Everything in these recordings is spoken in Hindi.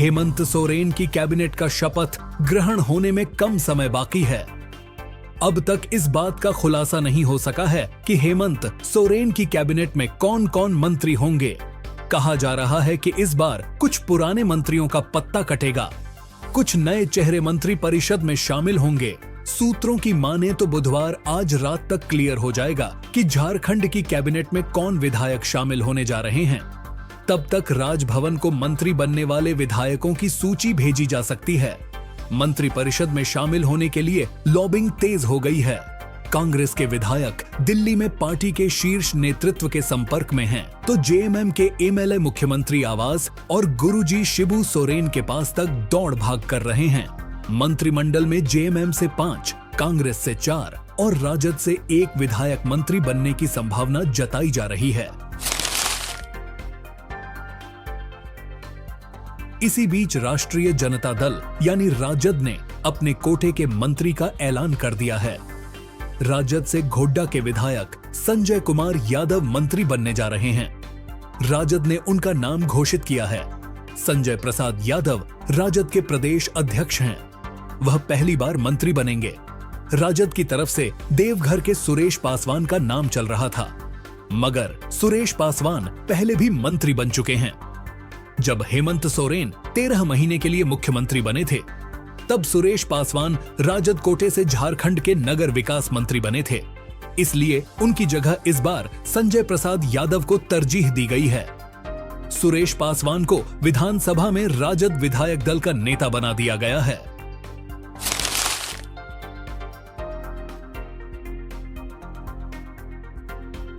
हेमंत सोरेन की कैबिनेट का शपथ ग्रहण होने में कम समय बाकी है। अब तक इस बात का खुलासा नहीं हो सका है कि हेमंत सोरेन की कैबिनेट में कौन कौन मंत्री होंगे। कहा जा रहा है कि इस बार कुछ पुराने मंत्रियों का पत्ता कटेगा, कुछ नए चेहरे मंत्री परिषद में शामिल होंगे। सूत्रों की माने तो बुधवार आज रात तक क्लियर हो जाएगा कि झारखंड की कैबिनेट में कौन विधायक शामिल होने जा रहे हैं। तब तक राजभवन को मंत्री बनने वाले विधायकों की सूची भेजी जा सकती है। मंत्री परिषद में शामिल होने के लिए लॉबिंग तेज हो गई है। कांग्रेस के विधायक दिल्ली में पार्टी के शीर्ष नेतृत्व के संपर्क में हैं, तो जेएमएम के एमएलए मुख्यमंत्री आवास और गुरुजी शिबू सोरेन के पास तक दौड़ भाग कर रहे हैं। मंत्रिमंडल में जेएमएम से 5, कांग्रेस से 4 और राजद से 1 विधायक मंत्री बनने की संभावना जताई जा रही है। इसी बीच राष्ट्रीय जनता दल यानी राजद ने अपने कोटे के मंत्री का ऐलान कर दिया है। राजद से गोड्डा के विधायक संजय कुमार यादव मंत्री बनने जा रहे हैं। राजद ने उनका नाम घोषित किया है। संजय प्रसाद यादव राजद के प्रदेश अध्यक्ष हैं। वह पहली बार मंत्री बनेंगे। राजद की तरफ से देवघर के सुरेश पासवान का नाम चल रहा था, मगर सुरेश पासवान पहले भी मंत्री बन चुके हैं। जब हेमंत सोरेन 13 महीने के लिए मुख्यमंत्री बने थे, तब सुरेश पासवान राजद कोटे से झारखंड के नगर विकास मंत्री बने थे। इसलिए उनकी जगह इस बार संजय प्रसाद यादव को तरजीह दी गई है। सुरेश पासवान को विधानसभा में राजद विधायक दल का नेता बना दिया गया है।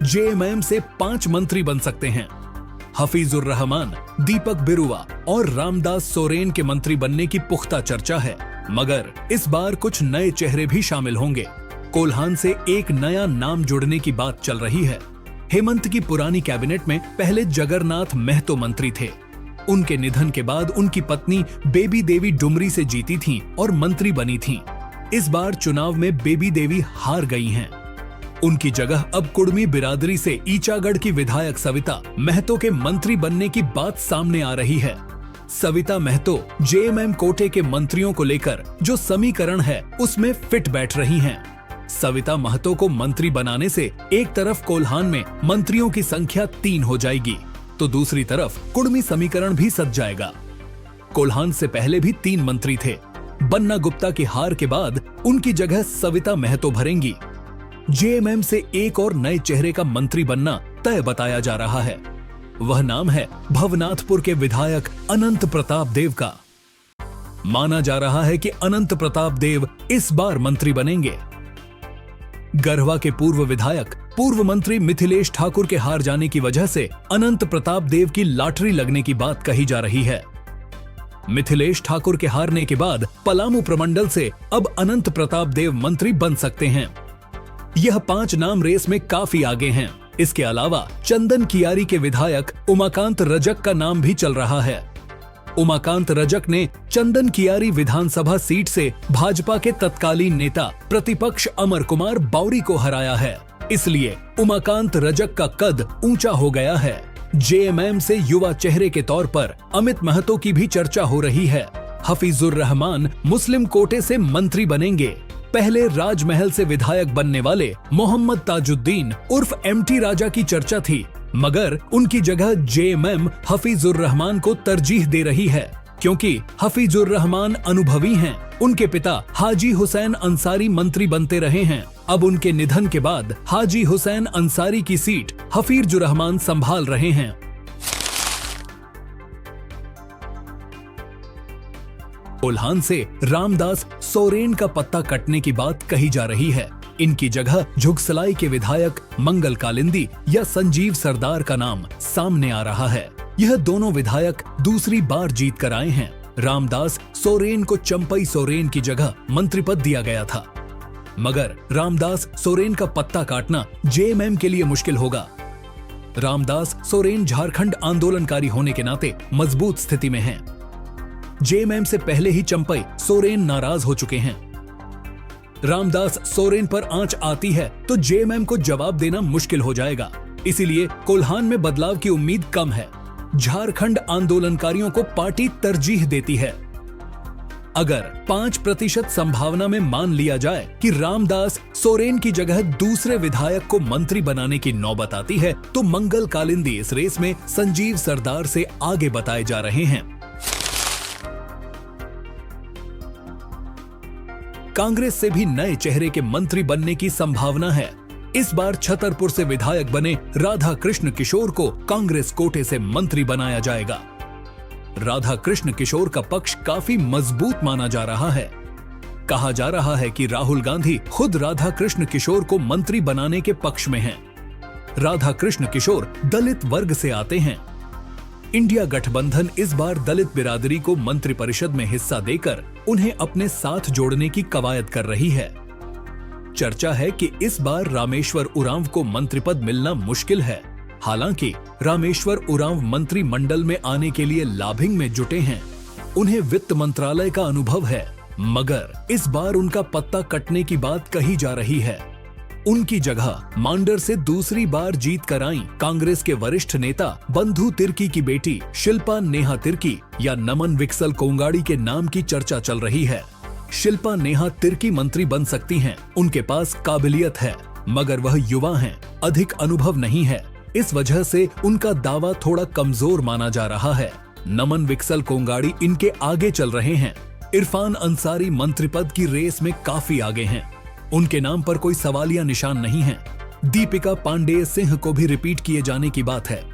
जेएमएम से 5 मंत्री बन सकते हैं। हफीजुर रहमान, दीपक बिरुवा और रामदास सोरेन के मंत्री बनने की पुख्ता चर्चा है, मगर इस बार कुछ नए चेहरे भी शामिल होंगे। कोल्हान से एक नया नाम जुड़ने की बात चल रही है। हेमंत की पुरानी कैबिनेट में पहले जगरनाथ महतो मंत्री थे। उनके निधन के बाद उनकी पत्नी बेबी देवी डुमरी से जीती थीं और मंत्री बनी थीं। इस बार चुनाव में बेबी देवी हार गई हैं। उनकी जगह अब कुड़मी बिरादरी से ईचागढ़ की विधायक सविता महतो के मंत्री बनने की बात सामने आ रही है। सविता महतो जेएमएम कोटे के मंत्रियों को लेकर जो समीकरण है उसमें फिट बैठ रही हैं। सविता महतो को मंत्री बनाने से एक तरफ कोल्हान में मंत्रियों की संख्या 3 हो जाएगी, तो दूसरी तरफ कुड़मी समीकरण भी सज जाएगा। कोल्हान से पहले भी 3 मंत्री थे। बन्ना गुप्ता की हार के बाद उनकी जगह सविता महतो भरेंगी। जेएमएम से एक और नए चेहरे का मंत्री बनना तय बताया जा रहा है। वह नाम है भवनाथपुर के विधायक अनंत प्रताप देव का। माना जा रहा है कि अनंत प्रताप देव इस बार मंत्री बनेंगे। गढ़वा के पूर्व विधायक पूर्व मंत्री मिथिलेश ठाकुर के हार जाने की वजह से अनंत प्रताप देव की लॉटरी लगने की बात कही जा रही है। मिथिलेश ठाकुर के हारने के बाद पलामू प्रमंडल से अब अनंत प्रताप देव मंत्री बन सकते हैं। यह 5 नाम रेस में काफी आगे हैं। इसके अलावा चंदन कियारी के विधायक उमाकांत रजक का नाम भी चल रहा है। उमाकांत रजक ने चंदन कियारी विधानसभा सीट से भाजपा के तत्कालीन नेता प्रतिपक्ष अमर कुमार बावरी को हराया है। इसलिए उमाकांत रजक का कद ऊंचा हो गया है। जेएमएम से युवा चेहरे के तौर पर अमित महतो की भी चर्चा हो रही है। हफीजुर रहमान मुस्लिम कोटे से मंत्री बनेंगे। पहले राजमहल से विधायक बनने वाले मोहम्मद ताजुद्दीन उर्फ एमटी राजा की चर्चा थी, मगर उनकी जगह जेएमएम हफीजुर रहमान को तरजीह दे रही है, क्योंकि हफीजुर रहमान अनुभवी हैं। उनके पिता हाजी हुसैन अंसारी मंत्री बनते रहे हैं। अब उनके निधन के बाद हाजी हुसैन अंसारी की सीट हफीजुर रहमान संभाल रहे हैं। कोल्हान से रामदास सोरेन का पत्ता कटने की बात कही जा रही है। इनकी जगह झुगसलाई के विधायक मंगल कालिंदी या संजीव सरदार का नाम सामने आ रहा है। यह दोनों विधायक दूसरी बार जीत कर आए हैं। रामदास सोरेन को चंपई सोरेन की जगह मंत्री पद दिया गया था, मगर रामदास सोरेन का पत्ता काटना जेएमएम के लिए मुश्किल होगा। रामदास सोरेन झारखंड आंदोलनकारी होने के नाते मजबूत स्थिति में हैं। जेएमएम से पहले ही चंपई सोरेन नाराज हो चुके हैं। रामदास सोरेन पर आंच आती है तो जेएमएम को जवाब देना मुश्किल हो जाएगा। इसीलिए कोल्हान में बदलाव की उम्मीद कम है। झारखंड आंदोलनकारियों को पार्टी तरजीह देती है। अगर 5% संभावना में मान लिया जाए कि रामदास सोरेन की जगह दूसरे विधायक को मंत्री बनाने की नौबत आती है, तो मंगल कालिंदी इस रेस में संजीव सरदार से आगे बताए जा रहे हैं। कांग्रेस से भी नए चेहरे के मंत्री बनने की संभावना है। इस बार छतरपुर से विधायक बने राधा कृष्ण किशोर को कांग्रेस कोटे से मंत्री बनाया जाएगा। राधा कृष्ण किशोर का पक्ष काफी मजबूत माना जा रहा है। कहा जा रहा है कि राहुल गांधी खुद राधा कृष्ण किशोर को मंत्री बनाने के पक्ष में हैं। राधा कृष्ण किशोर दलित वर्ग से आते हैं। इंडिया गठबंधन इस बार दलित बिरादरी को मंत्रिपरिषद में हिस्सा देकर उन्हें अपने साथ जोड़ने की कवायद कर रही है। चर्चा है कि इस बार रामेश्वर उरांव को मंत्री पद मिलना मुश्किल है। हालांकि रामेश्वर उरांव मंत्रिमंडल में आने के लिए लॉबिंग में जुटे हैं। उन्हें वित्त मंत्रालय का अनुभव है, मगर इस बार उनका पत्ता कटने की बात कही जा रही है। उनकी जगह मांडर से दूसरी बार जीत कर आई कांग्रेस के वरिष्ठ नेता बंधु तिर्की की बेटी शिल्पा नेहा तिर्की या नमन विकसल कोंगाड़ी के नाम की चर्चा चल रही है। शिल्पा नेहा तिर्की मंत्री बन सकती हैं। उनके पास काबिलियत है, मगर वह युवा हैं, अधिक अनुभव नहीं है। इस वजह से उनका दावा थोड़ा कमजोर माना जा रहा है। नमन विकसल कोंगाड़ी इनके आगे चल रहे हैं। इरफान अंसारी मंत्री पद की रेस में काफी आगे हैं। उनके नाम पर कोई सवालिया निशान नहीं है। दीपिका पांडेय सिंह को भी रिपीट किए जाने की बात है।